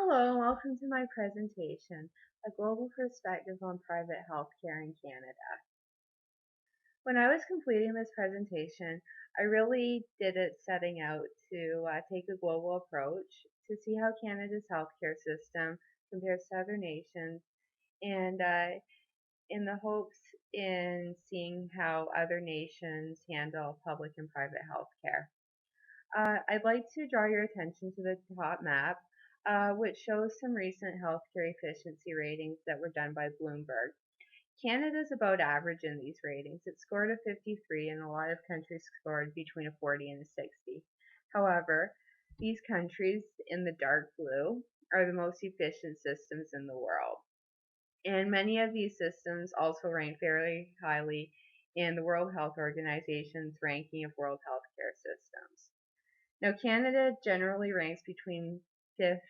Hello, and welcome to my presentation, A Global Perspective on Private Healthcare in Canada. When I was completing this presentation, I really did it setting out to take a global approach to see how Canada's healthcare system compares to other nations, and in the hopes in seeing how other nations handle public and private healthcare. I'd like to draw your attention to the top map, which shows some recent healthcare efficiency ratings that were done by Bloomberg. Canada's about average in these ratings. It scored a 53, and a lot of countries scored between a 40 and a 60. However, these countries in the dark blue are the most efficient systems in the world. And many of these systems also rank very highly in the World Health Organization's ranking of world healthcare systems. Now, Canada generally ranks between 5th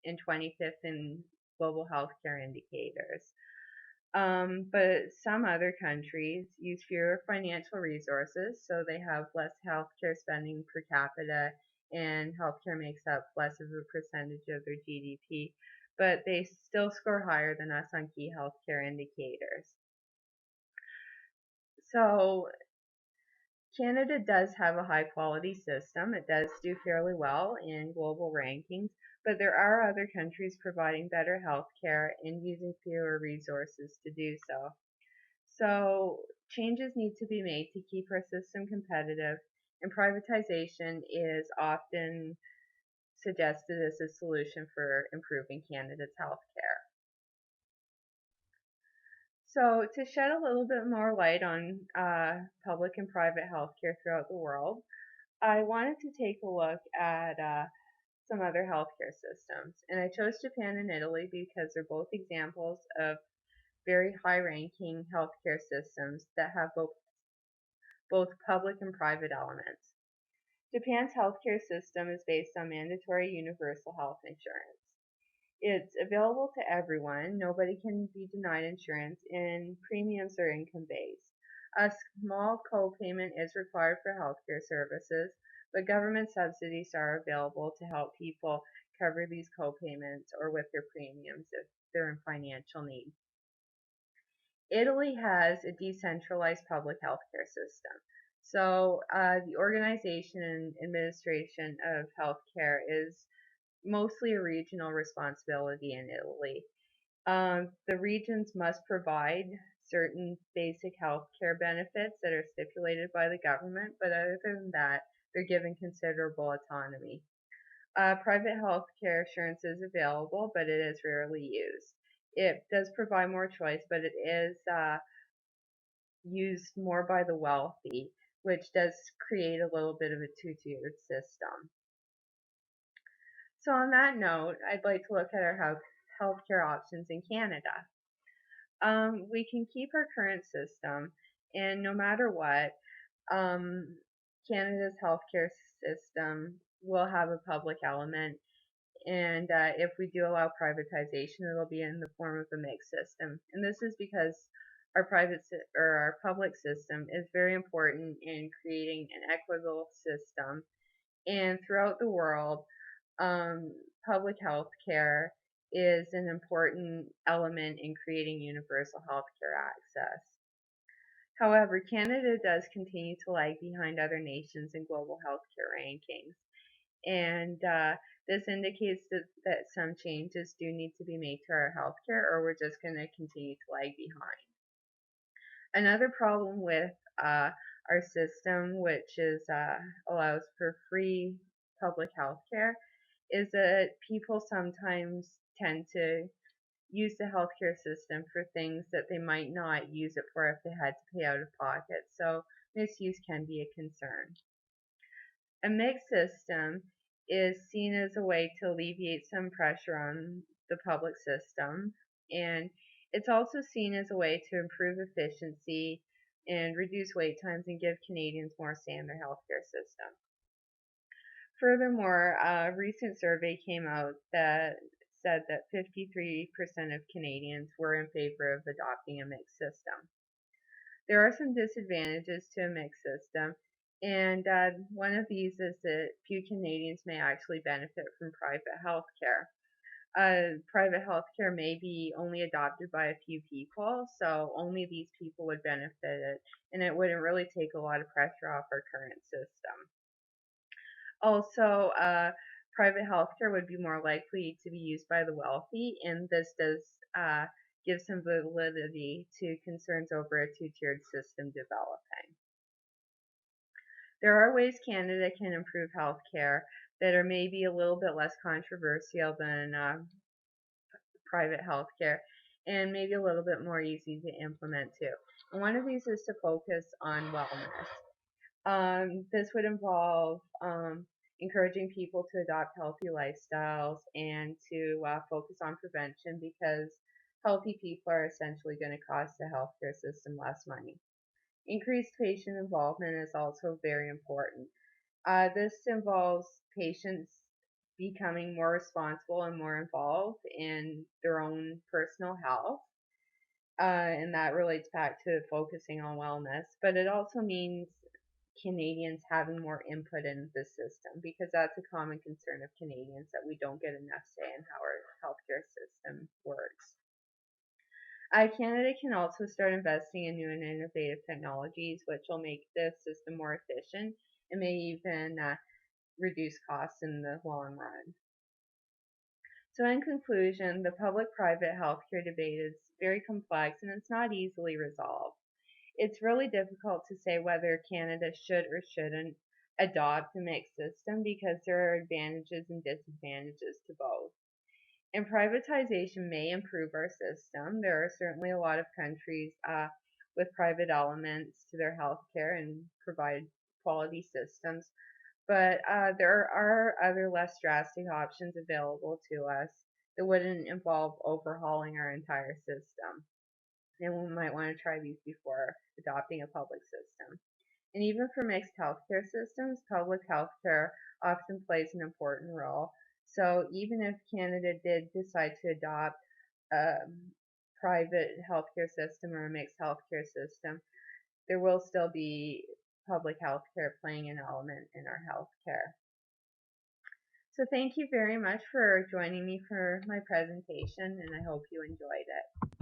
and 25th in global healthcare indicators. But some other countries use fewer financial resources, so they have less healthcare spending per capita, and healthcare makes up less of a percentage of their GDP, but they still score higher than us on key healthcare indicators. So Canada does have a high quality system. It does do fairly well in global rankings, but there are other countries providing better health care and using fewer resources to do so. So changes need to be made to keep our system competitive, and privatization is often suggested as a solution for improving Canada's health care. So, to shed a little bit more light on public and private healthcare throughout the world, I wanted to take a look at some other healthcare systems, and I chose Japan and Italy because they're both examples of very high-ranking healthcare systems that have both public and private elements. Japan's healthcare system is based on mandatory universal health insurance. It's available to everyone, nobody can be denied insurance, and premiums are income based. A small co-payment is required for healthcare services, but government subsidies are available to help people cover these co-payments or with their premiums if they're in financial need. Italy has a decentralized public healthcare system. So the organization and administration of healthcare is mostly a regional responsibility in Italy. The regions must provide certain basic health care benefits that are stipulated by the government, but other than that, they're given considerable autonomy. Private health care insurance is available, but it is rarely used. It does provide more choice, but it is used more by the wealthy, which does create a little bit of a two-tiered system. So on that note, I'd like to look at our healthcare options in Canada. We can keep our current system, and no matter what, Canada's healthcare system will have a public element, and if we do allow privatization, it'll be in the form of a mixed system. And this is because our public system is very important in creating an equitable system, and throughout the world, um, public health care is an important element in creating universal health care access. However, Canada does continue to lag behind other nations in global healthcare rankings, and this indicates that some changes do need to be made to our healthcare, or we're just going to continue to lag behind. Another problem with our system, which allows for free public health care, is that people sometimes tend to use the healthcare system for things that they might not use it for if they had to pay out of pocket. So misuse can be a concern. A mixed system is seen as a way to alleviate some pressure on the public system, and it's also seen as a way to improve efficiency and reduce wait times and give Canadians more say in their healthcare system. Furthermore, a recent survey came out that said that 53% of Canadians were in favor of adopting a mixed system. There are some disadvantages to a mixed system, and one of these is that few Canadians may actually benefit from private health care. Private healthcare may be only adopted by a few people, so only these people would benefit it, and it wouldn't really take a lot of pressure off our current system. Also, private healthcare would be more likely to be used by the wealthy, and this does give some validity to concerns over a two-tiered system developing. There are ways Canada can improve healthcare that are maybe a little bit less controversial than private healthcare, and maybe a little bit more easy to implement too. And one of these is to focus on wellness. This would involve encouraging people to adopt healthy lifestyles and to focus on prevention, because healthy people are essentially going to cost the healthcare system less money. Increased patient involvement is also very important. This involves patients becoming more responsible and more involved in their own personal health. And that relates back to focusing on wellness. But it also means Canadians having more input in the system, because that's a common concern of Canadians, that we don't get enough say in how our healthcare system works. Canada can also start investing in new and innovative technologies, which will make the system more efficient and may even reduce costs in the long run. So in conclusion, the public-private healthcare debate is very complex and it's not easily resolved. It's really difficult to say whether Canada should or shouldn't adopt a mixed system, because there are advantages and disadvantages to both. And privatization may improve our system. There are certainly a lot of countries with private elements to their healthcare and provide quality systems. But there are other less drastic options available to us that wouldn't involve overhauling our entire system. And we might want to try these before adopting a public system. And even for mixed healthcare systems, public healthcare often plays an important role. So even if Canada did decide to adopt a private healthcare system or a mixed healthcare system, there will still be public healthcare playing an element in our healthcare. So thank you very much for joining me for my presentation, and I hope you enjoyed it.